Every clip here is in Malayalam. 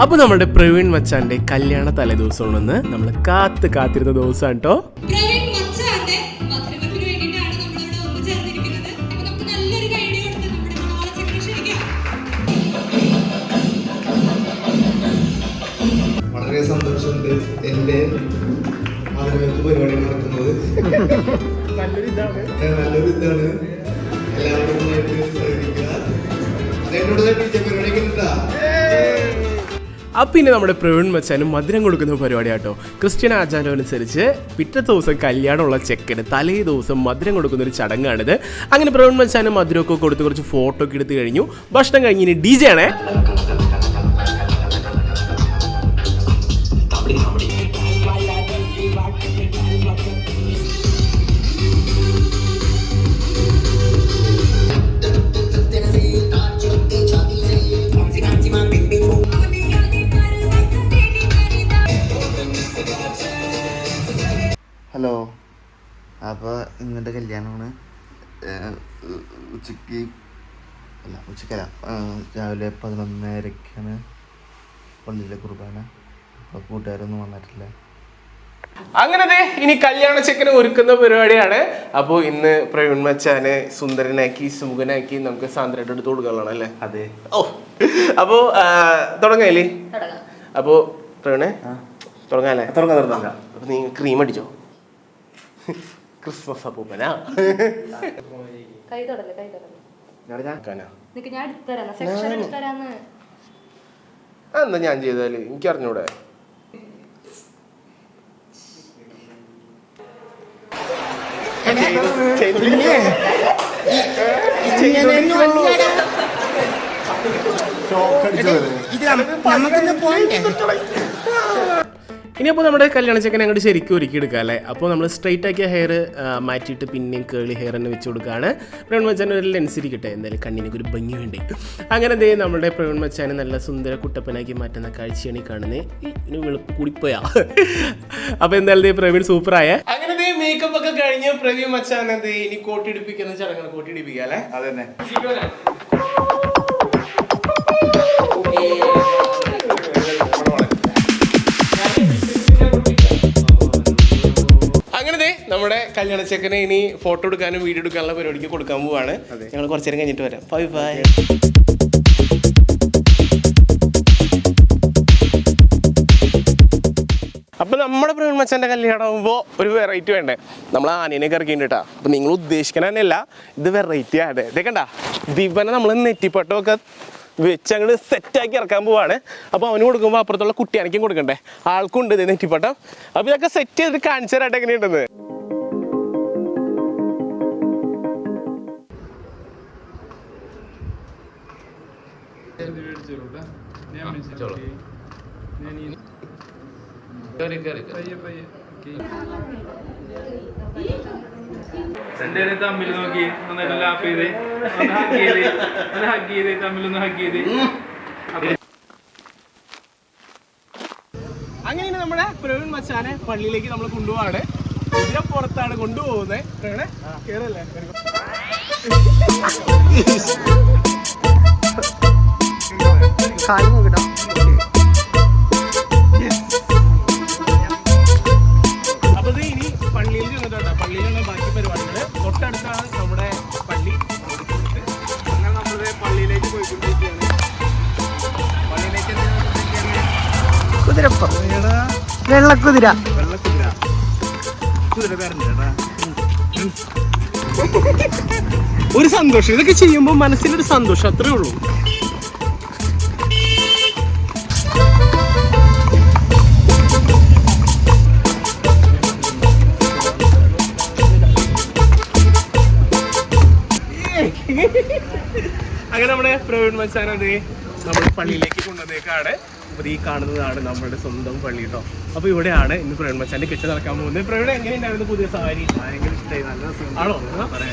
അപ്പൊ നമ്മുടെ പ്രവീൺ മച്ചാന്റെ കല്യാണ തലേദിവസമാണെന്ന് നമ്മൾ കാത്തിരുന്ന ദിവസമാണ് കേട്ടോ. വളരെ സന്തോഷമുണ്ട് എന്റെ പരിപാടി നടക്കുന്നത്. നല്ലൊരു ഇതാണ് എല്ലാവരും പിന്നെ നമ്മുടെ പ്രവീൺ മച്ചാനും മധുരം കൊടുക്കുന്ന പരിപാടി കേട്ടോ. ക്രിസ്ത്യൻ ആചാരം അനുസരിച്ച് പിറ്റേ ദിവസം കല്യാണമുള്ള ചെക്കന് തലേ ദിവസം മധുരം കൊടുക്കുന്ന ഒരു ചടങ്ങാണിത്. അങ്ങനെ പ്രവീൺ മച്ചാനും മധുരമൊക്കെ കൊടുത്ത് കുറച്ച് ഫോട്ടോ ഒക്കെ എടുത്ത് കഴിഞ്ഞു. ഭക്ഷണം കഴിഞ്ഞ് ഇനി DJ ആണേ. ഹലോ, അപ്പോൾ ഇന്നത്തെ കല്യാണമാണ്. ഉച്ചക്കല്ല രാവിലെ 11:30-ക്കാണ് പള്ളിയിലെ കുർബാന. അപ്പോൾ കൂട്ടുകാരൊന്നും വന്നിട്ടില്ല. അങ്ങനെ ഇനി കല്യാണ ചെക്കനെ ഒരുക്കുന്ന പരിപാടിയാണ്. അപ്പോൾ ഇന്ന് പ്രവീൺ മച്ചാനെ സുന്ദരനാക്കി സുമുഖനാക്കി നമുക്ക് സാന്ദ്രയുടെ അടുത്ത് കൊടുക്കാനുള്ളതാണ് അല്ലേ? അതെ. ഓ, അപ്പോൾ തുടങ്ങാല്ലേ? അപ്പോൾ പ്രവീണേ തുടങ്ങാല്ലേ? തുടങ്ങാം. അപ്പൊ നീ ക്രീം അടിച്ചോ? ക്രിസ്മസ് അപ്പൂപ്പനാ. എന്താ ഞാൻ ചെയ്താല് എനിക്ക് അറിഞ്ഞൂടെ? ഇനിയപ്പോൾ നമ്മുടെ കല്യാണ ചെക്കനെ അങ്ങോട്ട് ശരിക്കും ഒരുക്കി എടുക്കുക അല്ലേ? അപ്പോൾ നമ്മൾ സ്ട്രൈറ്റ് ആക്കിയ ഹെയർ മാറ്റിയിട്ട് പിന്നെയും കേളി ഹെയർ തന്നെ വെച്ച് കൊടുക്കുകയാണ്. പ്രവീൺ മച്ചാൻ ഒരു ലെൻസ് ഇരിക്കട്ടെ, എന്തായാലും കണ്ണിനൊക്കെ ഒരു ഭംഗി വേണ്ടി. അങ്ങനെ ദേ നമ്മുടെ പ്രവീൺ മച്ചാനെ നല്ല സുന്ദര കുട്ടപ്പനാക്കി മാറ്റുന്ന കാഴ്ചയാണ് ഈ കാണുന്നത്. ഇനി വെളുപ്പ് കൂടിപ്പോയാ. അപ്പോൾ എന്തായാലും ദേ പ്രവീൺ സൂപ്പറായ. അങ്ങനെ ദേ മേക്കപ്പ് ഒക്കെ കഴിഞ്ഞ് പ്രവീൺ മച്ചാൻ ദേ ഇനി കോട്ടിടിപ്പിക്കുന്ന ചടങ്ങാണ്. കോട്ടിടിപ്പിക്കുക അല്ലേ? അതന്നെ. നമ്മുടെ കല്യാണ ചെക്കനെ ഇനി ഫോട്ടോ എടുക്കാനും വീഡിയോ എടുക്കാനുള്ള പരിപാടിക്ക് കൊടുക്കാൻ പോവാണ്. ഞങ്ങൾ കുറച്ചു നേരം കഴിഞ്ഞിട്ട് വരാം. Bye bye. അപ്പൊ നമ്മുടെ പ്രവീൺ മച്ചാന്റെ കല്യാണം ആകുമ്പോൾ ഒരു വെറൈറ്റി വേണ്ടേ? നമ്മൾ ആനേനെയൊക്കെ ഇറക്കിയിട്ടാ. അപ്പൊ നിങ്ങൾ ഉദ്ദേശിക്കണ തന്നെയല്ല, ഇത് വെറൈറ്റി ആണ്. ഇതൊക്കെണ്ടാ ദിവനെ നമ്മൾ നെറ്റിപ്പട്ടമൊക്കെ വെച്ച് അങ്ങോട്ട് സെറ്റാക്കി ഇറക്കാൻ പോവാണ്. അപ്പോൾ അവന് കൊടുക്കുമ്പോൾ അപ്പുറത്തുള്ള കുട്ടിയാനയ്ക്കും കൊടുക്കണ്ടേ? ആൾക്കുണ്ട് ഇത് നെറ്റിപ്പട്ടം. അപ്പോൾ ഇതൊക്കെ സെറ്റ് ചെയ്തിട്ട് കാണിച്ചു തരാട്ടെ എങ്ങനെയുണ്ടെന്ന്. രണ്ടുപേരും തമ്മിൽ നോക്കി നന്നായിട്ട് ലാഫ് ചെയ്ത് ഹഗ് ചെയ്ത് തമ്മിലൊന്ന് ഹഗ് ചെയ്ത്. അങ്ങനെ നമ്മുടെ പ്രവീൺ മച്ചാനെ പള്ളിയിലേക്ക് നമ്മൾ കൊണ്ടുപോവാണ്. ഇതിനെ പുറത്താണ് കൊണ്ടുപോകുന്നത്. കേറല്ലേ? അപ്പൊ ഇത് ഇനി പള്ളിയിൽ ചെന്നിട്ടാ. പള്ളിയിലുള്ള ബാക്കി പരിപാടികള് തൊട്ടടുത്താണ് നമ്മുടെ പള്ളി. അങ്ങനെ നമ്മള് പള്ളിയിലേക്ക് പോയിക്കൊണ്ടിരിക്കുകയാണ്. പള്ളിയിലേക്ക് കുതിരപ്പം വെള്ളക്കുതിര ഒരു സന്തോഷം. ഇതൊക്കെ ചെയ്യുമ്പോൾ മനസ്സിനൊരു സന്തോഷം, അത്രേ ഉള്ളൂ. അങ്ങനെ നമ്മുടെ പ്രവീൺ മച്ചാനത് നമ്മൾ പള്ളിയിലേക്ക് കൊണ്ടുവന്നേക്കാണ്. അപ്പോൾ ഈ കാണുന്നതാണ് നമ്മുടെ സ്വന്തം പള്ളി കേട്ടോ. അപ്പോൾ ഇവിടെയാണ് ഇന്ന് പ്രവീൺ മച്ചാന്റെ കെട്ട് നടക്കാൻ പോകുന്നത്. പ്രവീൺ എങ്ങനെയുണ്ടായിരുന്നു പുതിയ സാരി? ഭയങ്കര ഇഷ്ടമായി, നല്ല രസം. ആണോ?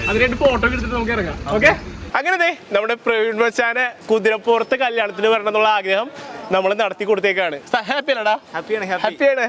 അതിനായിട്ട് ഫോട്ടോ എടുത്തിട്ട് നമുക്ക് ഇറങ്ങാം. ഓക്കെ, അങ്ങനെ നമ്മുടെ പ്രവീൺ മച്ചാനെ കുതിരപ്പുറത്ത് കല്യാണത്തിന് വരണം എന്നുള്ള ആഗ്രഹം നമ്മൾ നടത്തി കൊടുത്തേക്കാണ്. ഹാപ്പി അല്ലടാ? ഹാപ്പിയാണ്.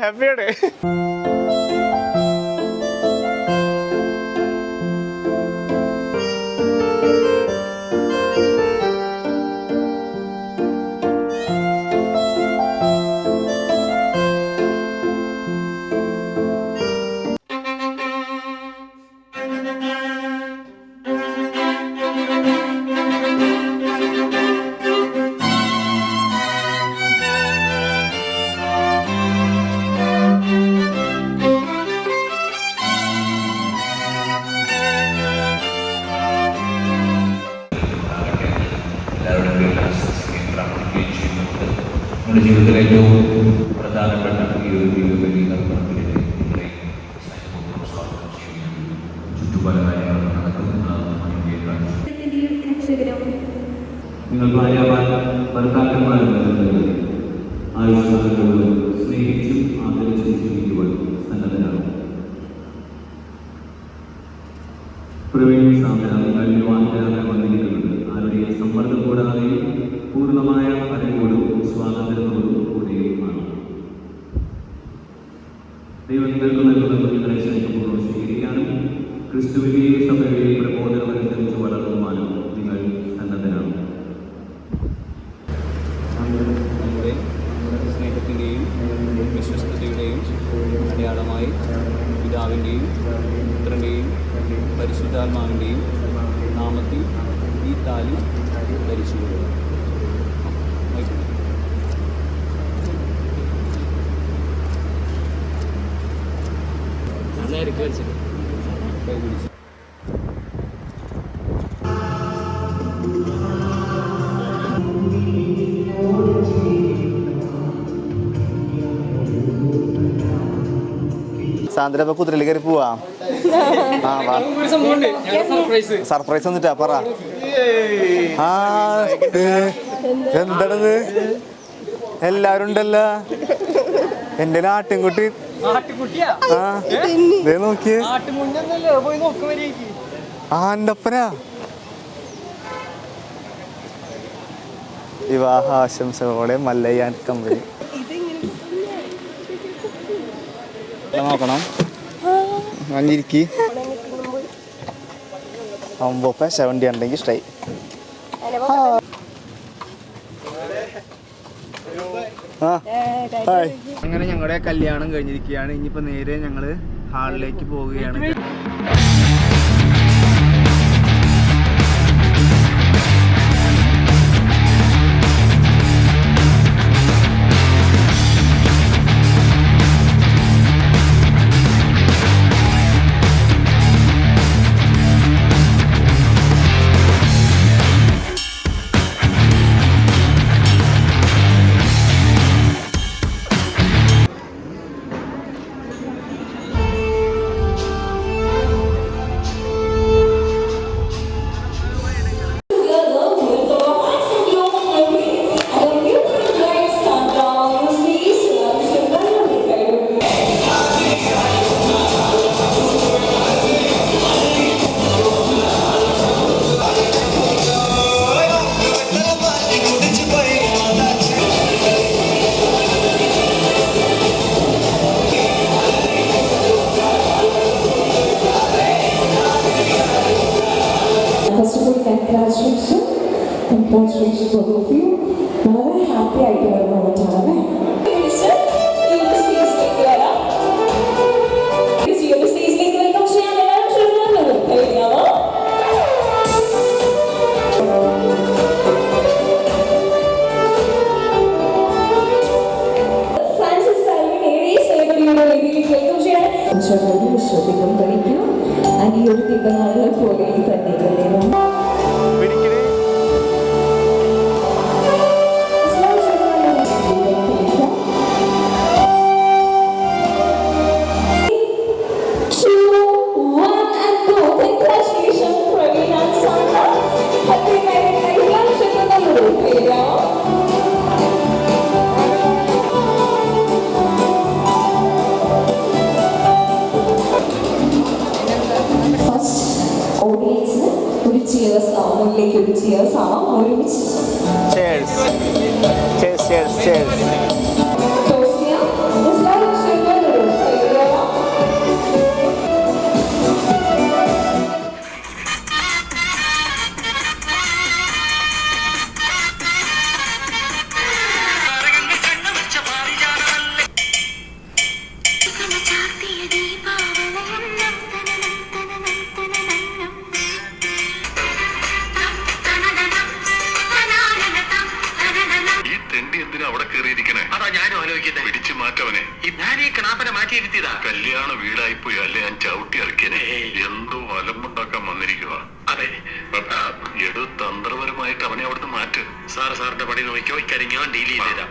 നമ്മുടെ ജീവിതത്തിലെ ഏറ്റവും പ്രധാനപ്പെട്ട ഈ ഒരു ദൈവബലി അർപ്പണത്തിലേക്ക് സ്വാഗതം ചെയ്യുന്നു. ചുറ്റുപാട് കാര്യങ്ങൾ നടക്കുന്ന നിങ്ങൾ ഭർത്താക്കന്മാരും ആയുഷ്കാലത്തോട് സ്നേഹിച്ചും ആദരിച്ചും ജീവിക്കുവാൻ സന്നദ്ധരാണ്. പ്രവീൺ സാന്ദ്ര നിങ്ങൾ വിവാഹിതരാകാൻ വന്നിരിക്കുന്നത് ആരുടെയും സമ്മർദ്ദം കൂടാതെയും പൂർണ്ണമായ അറിവോടും സ്വാതന്ത്ര്യത്തോടും കൂടെയുമാണ്. ദൈവം നിങ്ങൾക്ക് നൽകുന്ന കുഞ്ഞുങ്ങളെ സ്നേഹപൂർവ്വം സ്വീകരിക്കാനും ക്രിസ്തുവിനെയും സഭയുടെയും പ്രബോധനമനുസരിച്ച് വളർത്തുവാനും നിങ്ങൾ സന്നദ്ധരാണ്. നമ്മുടെ സ്നേഹത്തിൻ്റെയും വിശ്വസ്തതയുടെയും അടയാളമായി പിതാവിൻ്റെയും പുത്രൻ്റെയും പരിശുദ്ധാത്മാവിൻ്റെയും നാമത്തിൽ ഈ താലി ധരിച്ചുകൊള്ളുക. കൈ പിടിച്ചു. സാന്ദ്ര ഇപ്പൊ കുതിരയിൽ കയറി പോവാ. സർപ്രൈസ് വന്നിട്ടാ പറ. എന്താണത്? എല്ലാരും ഉണ്ടല്ലോ. എന്റെ ആട്ടിൻകുട്ടി നോക്കിയേ. ആൻ്റപ്പനാ. വിവാഹ ആശംസകളോടെ മല്ലയ്യ കമ്പനി. നോക്കണം അഞ്ചിരിക്കി 9.70 ഉണ്ടെങ്കിൽ ഇഷ്ടായി. അങ്ങനെ ഞങ്ങളുടെ കല്യാണം കഴിഞ്ഞിരിക്കുകയാണ്. ഇനിയിപ്പോ നേരെ ഞങ്ങള് ഹാളിലേക്ക് പോവുകയാണ്. Congratulations both of you. വളരെ ഹാപ്പി ആയിട്ട് വരുന്ന മൊമെന്റാണ്. ശ്രദ്ധിക്കും കഴിക്കും ഈ ഒരു ദീപനാളുകൾ പോലെ തന്നെ ഒരുമിച്ച് Cheers. Cheers, cheers, cheers. Toast ചെയ്യാം. എല്ലാവരും ക്ഷമയോടെ കൈകൊള്ളാം. ഈ തെണ്ടി എന്തിനാ അവിടെ കയറിയിരിക്കണേ? അതാ ഞാനും ആലോചിക്കുന്നത്. പിടിച്ചു മാറ്റവനെ. ഞാൻ ഈ കണാപ്പനെ മാറ്റിയിരുത്തിയതാ. കല്യാണ വീടായിപ്പോയി അല്ലെ ഞാൻ ചവിട്ടി ഇറക്കിയനെ. എന്തോ അലമ്പുണ്ടാക്കാൻ വന്നിരിക്കുക. അതെ, എടു തന്ത്രപരമായിട്ട് അവനെ അവിടുന്ന് മാറ്റ്. സാറിന്റെ പണി നോക്കിയോ, ഇക്കാര്യം ഞാൻ ഡീൽ ചെയ്ത് തരാം.